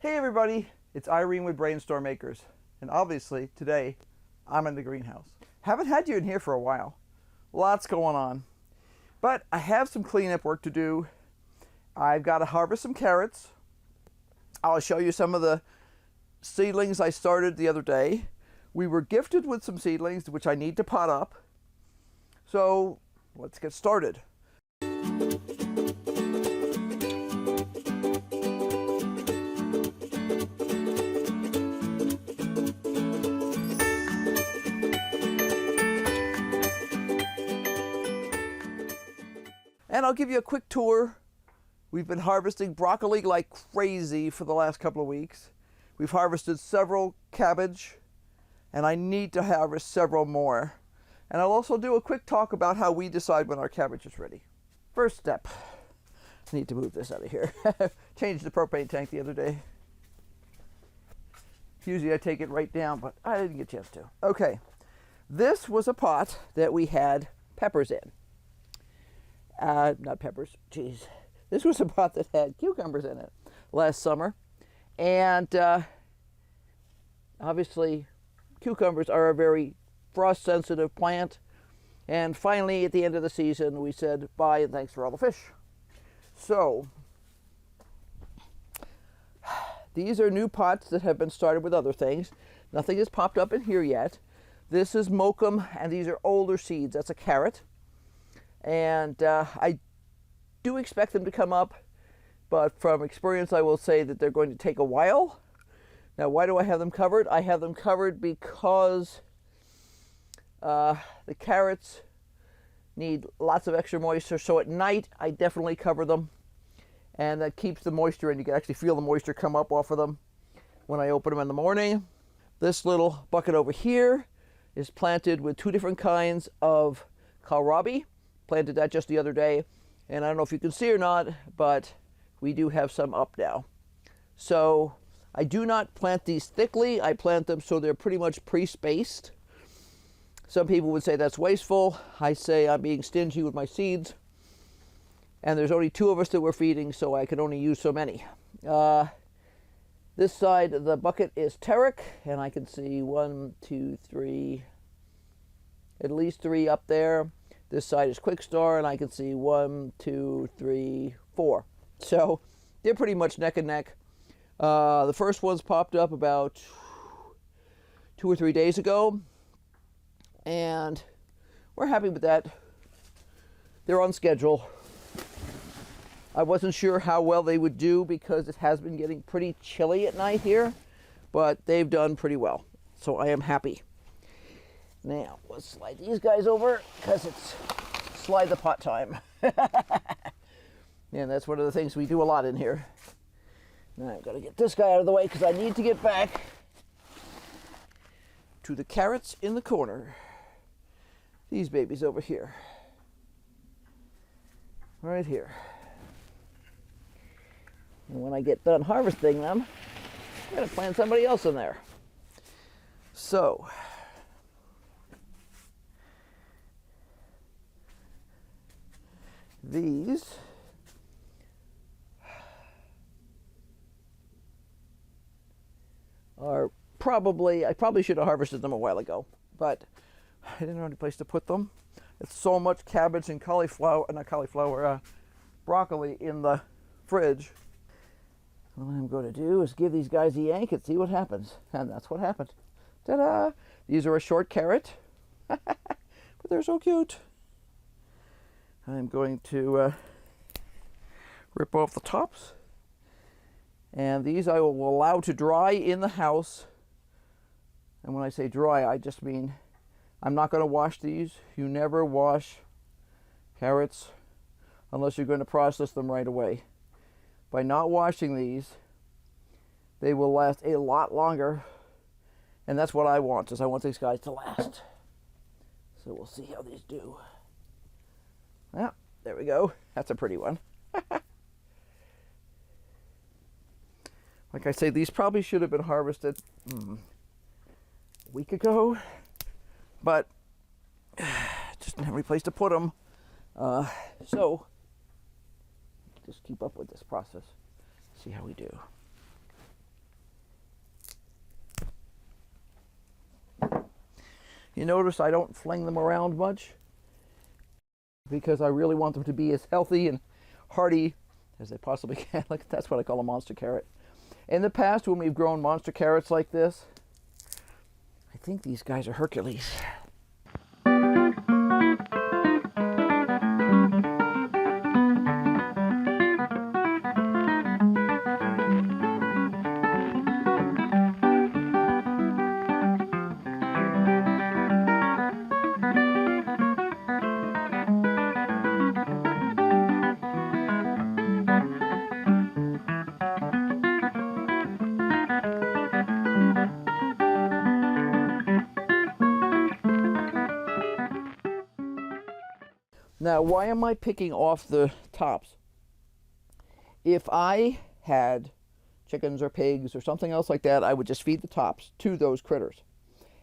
Hey everybody, it's Irene with BrainStormAcres, and obviously today I'm in the greenhouse. Haven't had you in here for a while. Lots going on. But I have some cleanup work to do. I've got to harvest some carrots. I'll show you some of the seedlings I started the other day. We were gifted with some seedlings which I need to pot up. So let's get started. And I'll give you a quick tour. We've been harvesting broccoli like crazy for the last couple of weeks. We've harvested several cabbage, and I need to harvest several more. And I'll also do a quick talk about how we decide when our cabbage is ready. First step, I need to move this out of here. Changed the propane tank the other day. Usually I take it right down, but I didn't get a chance to. Okay, this was a pot that we had peppers in. Not peppers, geez. This was a pot that had cucumbers in it last summer. And obviously cucumbers are a very frost sensitive plant. And finally at the end of the season we said bye and thanks for all the fish. So these are new pots that have been started with other things. Nothing has popped up in here yet. This is mokum and these are older seeds. That's a carrot. And I do expect them to come up, but from experience I will say that they're going to take a while. Now why do I have them covered? I have them covered because the carrots need lots of extra moisture, so at night I definitely cover them, and that keeps the moisture in. You can actually feel the moisture come up off of them when I open them in the morning. This little bucket over here is planted with two different kinds of kohlrabi. Planted that just the other day, and I don't know if you can see or not, but we do have some up now. So I do not plant these thickly. I plant them so they're pretty much pre-spaced. Some people would say that's wasteful. I say I'm being stingy with my seeds, and there's only two of us that we're feeding, so I can only use so many. This side of the bucket is Terric, and I can see 1, 2, 3, at least 3 up there. This side is Quick Star, and I can see 1, 2, 3, 4. So they're pretty much neck and neck. The first ones popped up about 2 or 3 days ago, and we're happy with that. They're on schedule. I wasn't sure how well they would do because it has been getting pretty chilly at night here, but they've done pretty well, so I am happy. Now, let's slide these guys over because it's slide the pot time. And that's one of the things we do a lot in here. Now I've got to get this guy out of the way because I need to get back to the carrots in the corner. These babies over here. Right here. And when I get done harvesting them, I'm going to plant somebody else in there. So these are probably, I probably should have harvested them a while ago, but I didn't have any place to put them. It's so much cabbage and cauliflower, not cauliflower, broccoli in the fridge. What I'm going to do is give these guys a yank and see what happens. And that's what happened. Ta-da! These are a short carrot, but they're so cute. I'm going to rip off the tops, and these I will allow to dry in the house. And when I say dry, I just mean I'm not going to wash these. You never wash carrots unless you're going to process them right away. By not washing these, they will last a lot longer, and that's what I want, is I want these guys to last. So we'll see how these do. Yeah, there we go. That's a pretty one. Like I say, these probably should have been harvested a week ago, but just didn't have any place to put them. So just keep up with this process. See how we do. You notice I don't fling them around much because I really want them to be as healthy and hearty as they possibly can. Like, that's what I call a monster carrot. In the past, when we've grown monster carrots like this, I think these guys are Hercules. Now, why am I picking off the tops? If I had chickens or pigs or something else like that, I would just feed the tops to those critters.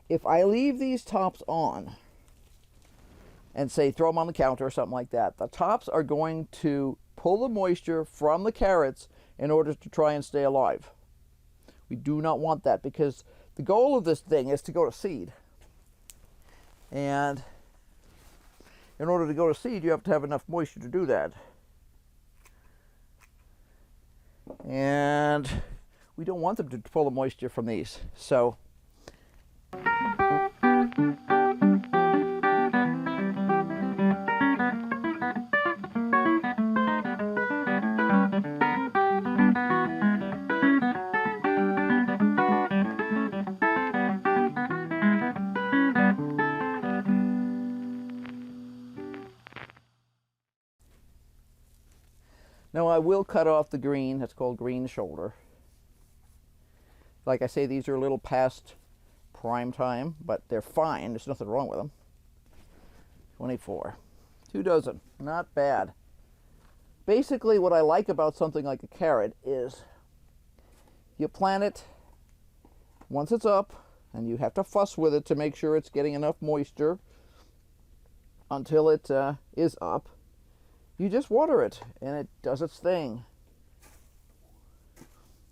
If I leave these tops on and say throw them on the counter or something like that, the tops are going to pull the moisture from the carrots in order to try and stay alive. We do not want that because the goal of this thing is to go to seed. And in order to go to seed, you have to have enough moisture to do that. And we don't want them to pull the moisture from these. So now I will cut off the green. That's called green shoulder. Like I say, these are a little past prime time, but they're fine. There's nothing wrong with them. 24. 2 dozen. Not bad. Basically, what I like about something like a carrot is you plant it once it's up, and you have to fuss with it to make sure it's getting enough moisture until it is up. You just water it, and it does its thing.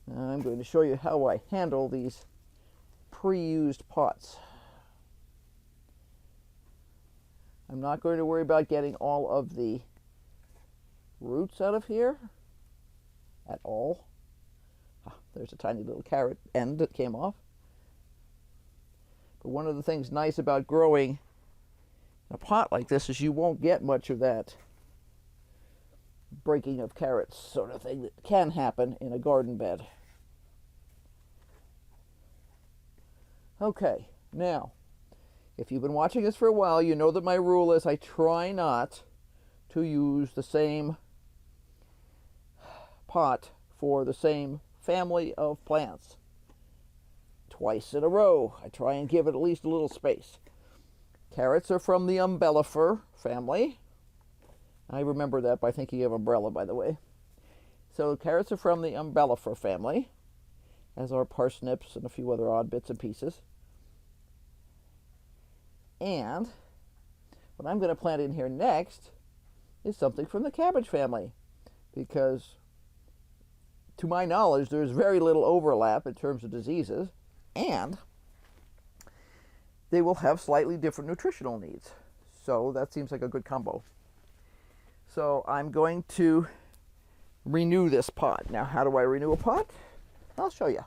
I'm going to show you how I handle these pre-used pots. I'm not going to worry about getting all of the roots out of here at all. There's a tiny little carrot end that came off. But one of the things nice about growing a pot like this is you won't get much of that breaking of carrots sort of thing that can happen in a garden bed. Okay, now, if you've been watching this for a while, you know that my rule is I try not to use the same pot for the same family of plants twice in a row. I try and give it at least a little space. Carrots are from the umbellifer family. I remember that by thinking of umbrella, by the way. So carrots are from the umbellifer family, as are parsnips and a few other odd bits and pieces. And what I'm going to plant in here next is something from the cabbage family, because to my knowledge there's very little overlap in terms of diseases, and they will have slightly different nutritional needs. So that seems like a good combo. So I'm going to renew this pot. Now, how do I renew a pot? I'll show you.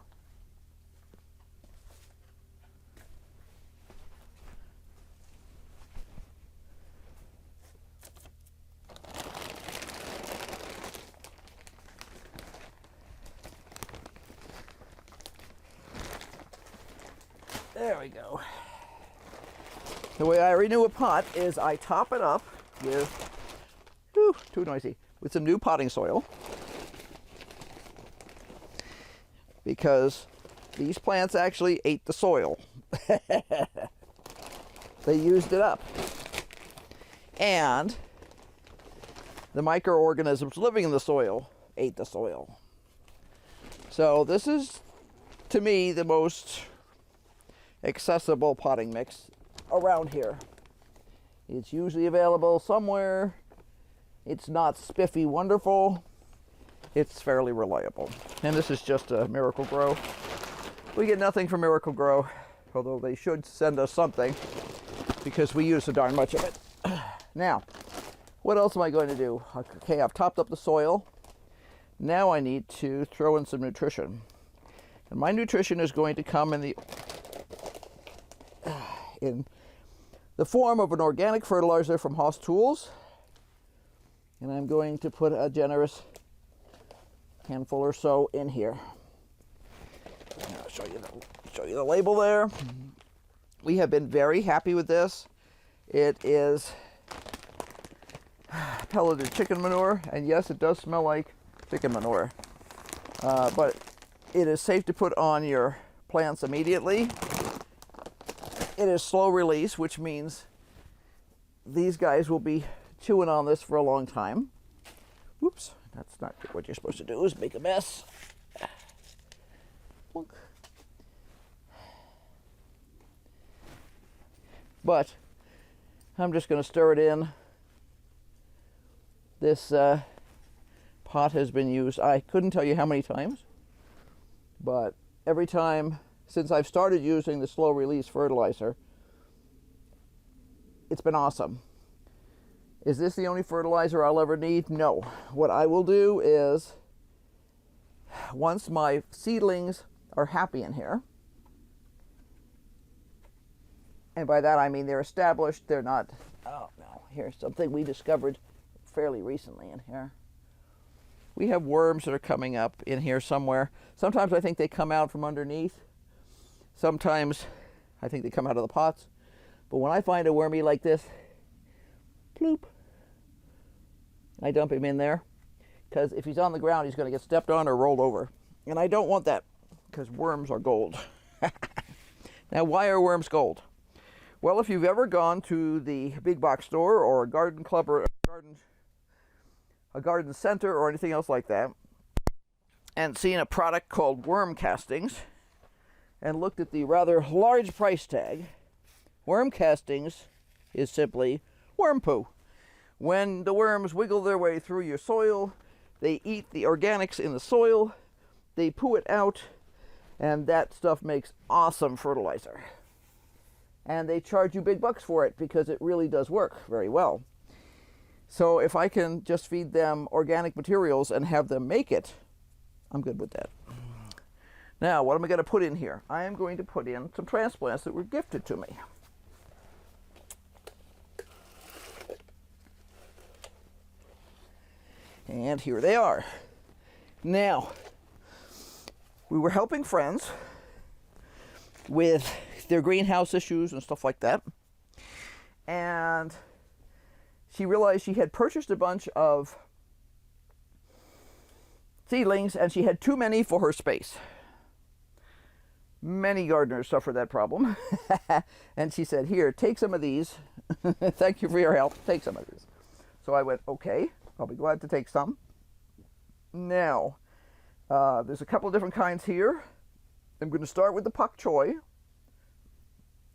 There we go. The way I renew a pot is I top it up with too noisy, with some new potting soil, because these plants actually ate the soil. They used it up. And the microorganisms living in the soil ate the soil. So this is, to me, the most accessible potting mix around here. It's usually available somewhere. It's not spiffy wonderful. It's fairly reliable. And this is just a Miracle-Gro. We get nothing from Miracle-Gro, although they should send us something. because we use so darn much of it. Now, what else am I going to do? Okay, I've topped up the soil. Now I need to throw in some nutrition. And my nutrition is going to come in the form of an organic fertilizer from Haas Tools. And I'm going to put a generous handful or so in here. I'll show you the label there. We have been very happy with this. It is pelleted chicken manure, and yes, it does smell like chicken manure. But it is safe to put on your plants immediately. It is slow release, which means these guys will be chewing on this for a long time. Whoops, that's not what you're supposed to do, is make a mess. Look. But I'm just going to stir it in. This pot has been used, I couldn't tell you how many times, but every time since I've started using the slow release fertilizer, it's been awesome. Is this the only fertilizer I'll ever need? No. What I will do is, once my seedlings are happy in here, and by that I mean they're established, they're not, oh no, here's something we discovered fairly recently in here. We have worms that are coming up in here somewhere. Sometimes I think they come out from underneath. Sometimes I think they come out of the pots. But when I find a wormy like this, bloop, I dump him in there. Because if he's on the ground, he's going to get stepped on or rolled over. And I don't want that, because worms are gold. Now, why are worms gold? Well, if you've ever gone to the big box store or a garden club or a garden center or anything else like that, and seen a product called worm castings, and looked at the rather large price tag, worm castings is simply worm poo. When the worms wiggle their way through your soil, they eat the organics in the soil, they poo it out, and that stuff makes awesome fertilizer. And they charge you big bucks for it because it really does work very well. So if I can just feed them organic materials and have them make it, I'm good with that. Now, what am I going to put in here? I am going to put in some transplants that were gifted to me. And here they are. Now, we were helping friends with their greenhouse issues and stuff like that. And she realized she had purchased a bunch of seedlings and she had too many for her space. Many gardeners suffer that problem. And she said, here, take some of these. Thank you for your help. Take some of these. So I went, okay, I'll be glad to take some. Now, there's a couple of different kinds here. I'm going to start with the pak choi,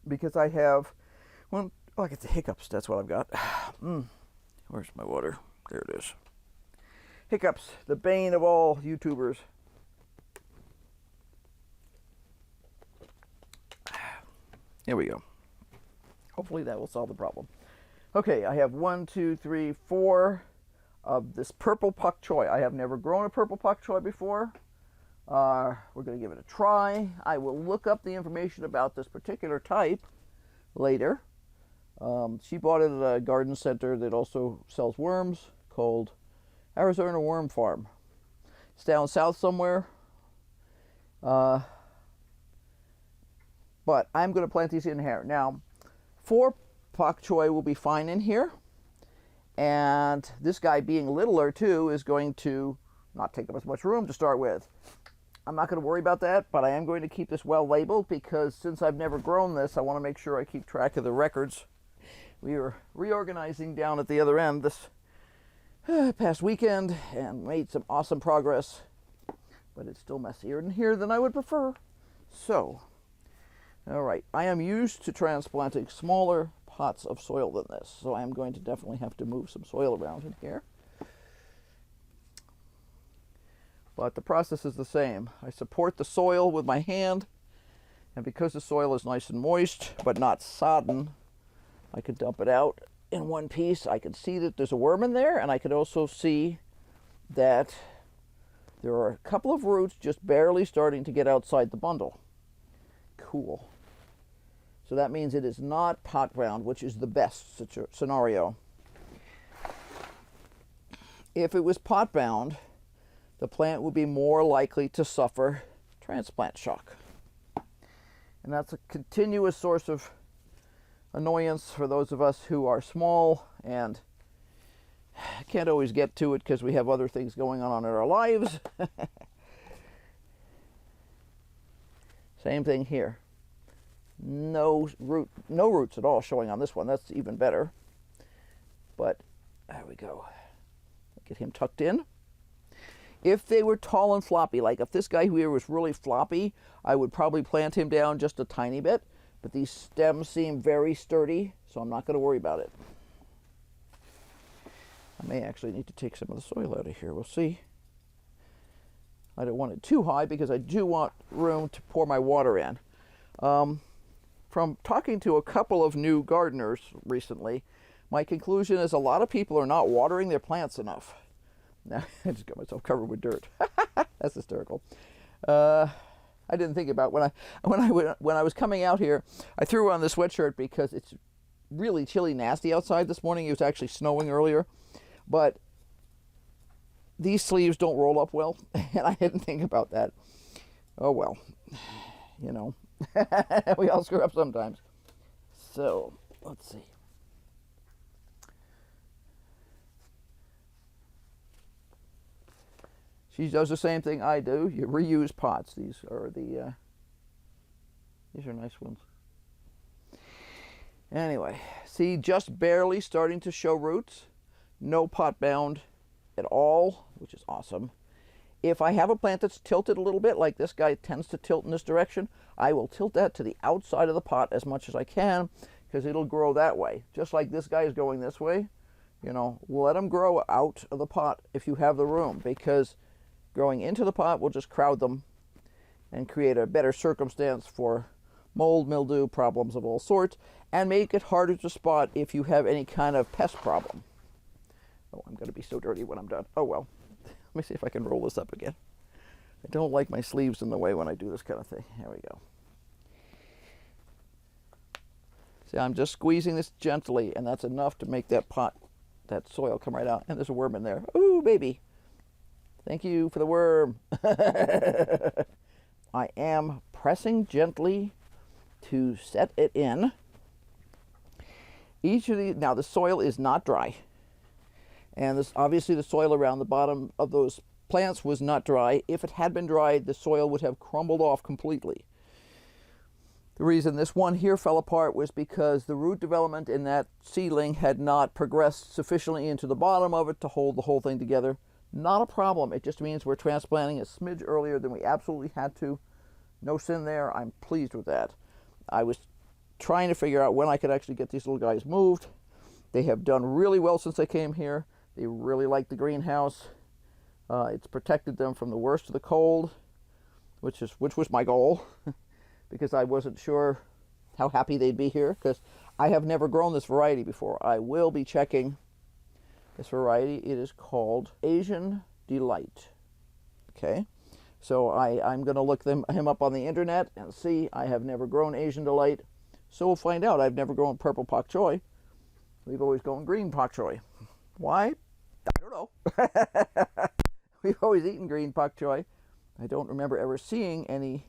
because I have, well, oh, I get the hiccups. That's what I've got. Where's my water? There it is. Hiccups, the bane of all YouTubers. Here we go. Hopefully that will solve the problem. Okay, I have 1, 2, 3, 4 of this purple pak choi. I have never grown a purple pak choi before. We're going to give it a try. I will look up the information about this particular type later. She bought it at a garden center that also sells worms called Arizona Worm Farm. It's down south somewhere. But I'm going to plant these in here. Now, 4 pak choi will be fine in here. And this guy, being littler too, is going to not take up as much room to start with. I'm not going to worry about that, but I am going to keep this well labeled, because since I've never grown this, I want to make sure I keep track of the records. We were reorganizing down at the other end this past weekend and made some awesome progress, but it's still messier in here than I would prefer. So, all right, I am used to transplanting smaller pots of soil than this, so I am going to definitely have to move some soil around in here. But the process is the same. I support the soil with my hand, and because the soil is nice and moist but not sodden, I could dump it out in one piece. I can see that there's a worm in there, and I could also see that there are a couple of roots just barely starting to get outside the bundle. Cool. So that means it is not pot ground, which is the best scenario. If it was pot bound, the plant would be more likely to suffer transplant shock. And that's a continuous source of annoyance for those of us who are small and can't always get to it because we have other things going on in our lives. Same thing here. No roots at all showing on this one. That's even better. But there we go. Get him tucked in. If they were tall and floppy, like if this guy here was really floppy, I would probably plant him down just a tiny bit. But these stems seem very sturdy, so I'm not going to worry about it. I may actually need to take some of the soil out of here. We'll see. I don't want it too high because I do want room to pour my water in. From talking to a couple of new gardeners recently, my conclusion is a lot of people are not watering their plants enough. Now, I just got myself covered with dirt. That's hysterical. I didn't think about when I was coming out here. I threw on the sweatshirt because it's really chilly, nasty outside this morning. It was actually snowing earlier, but these sleeves don't roll up well, and I didn't think about that. Oh well, you know, we all screw up sometimes. So let's see. She does the same thing I do. You reuse pots. These are nice ones. Anyway, see, just barely starting to show roots. No pot bound at all, which is awesome. If I have a plant that's tilted a little bit, like this guy tends to tilt in this direction, I will tilt that to the outside of the pot as much as I can because it'll grow that way. Just like this guy is going this way, you know, let them grow out of the pot if you have the room, because growing into the pot will just crowd them and create a better circumstance for mold, mildew, problems of all sorts, and make it harder to spot if you have any kind of pest problem. Oh, I'm going to be so dirty when I'm done. Oh well. Let me see if I can roll this up again. I don't like my sleeves in the way when I do this kind of thing. Here we go. See, I'm just squeezing this gently, and that's enough to make that pot, that soil come right out. And there's a worm in there. Ooh, baby. Thank you for the worm. I am pressing gently to set it in. Each of these, now the soil is not dry. And this, obviously the soil around the bottom of those plants was not dry. If it had been dry, the soil would have crumbled off completely. The reason this one here fell apart was because the root development in that seedling had not progressed sufficiently into the bottom of it to hold the whole thing together. Not a problem. It just means we're transplanting a smidge earlier than we absolutely had to. No sin there. I'm pleased with that. I was trying to figure out when I could actually get these little guys moved. They have done really well since I came here. They really like the greenhouse. It's protected them from the worst of the cold, which was my goal, because I wasn't sure how happy they'd be here, because I have never grown this variety before. I will be checking this variety. It is called Asian Delight. Okay, so I'm going to look him up on the internet and see. I have never grown Asian Delight, so we'll find out. I've never grown purple pak choi. We've always grown green pak choi. Why? I don't know. We've always eaten green pak choi. I don't remember ever seeing any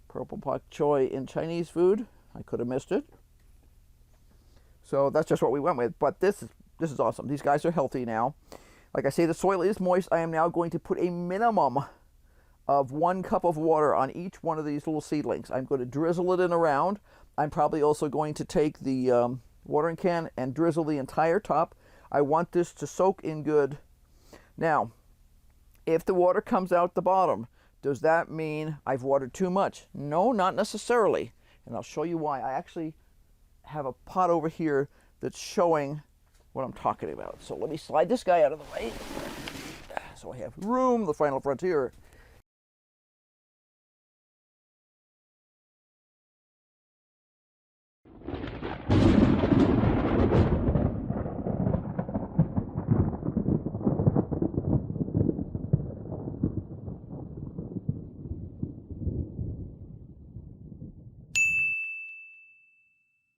purple pak choi in Chinese food. I could have missed it. So that's just what we went with. But this is awesome. These guys are healthy now. Like I say, the soil is moist. I am now going to put a minimum of 1 cup of water on each one of these little seedlings. I'm going to drizzle it in around. I'm probably also going to take the watering can and drizzle the entire top. I want this to soak in good. Now, if the water comes out the bottom, does that mean I've watered too much? No, not necessarily. And I'll show you why. I actually have a pot over here that's showing what I'm talking about. So let me slide this guy out of the way so I have room, the final frontier.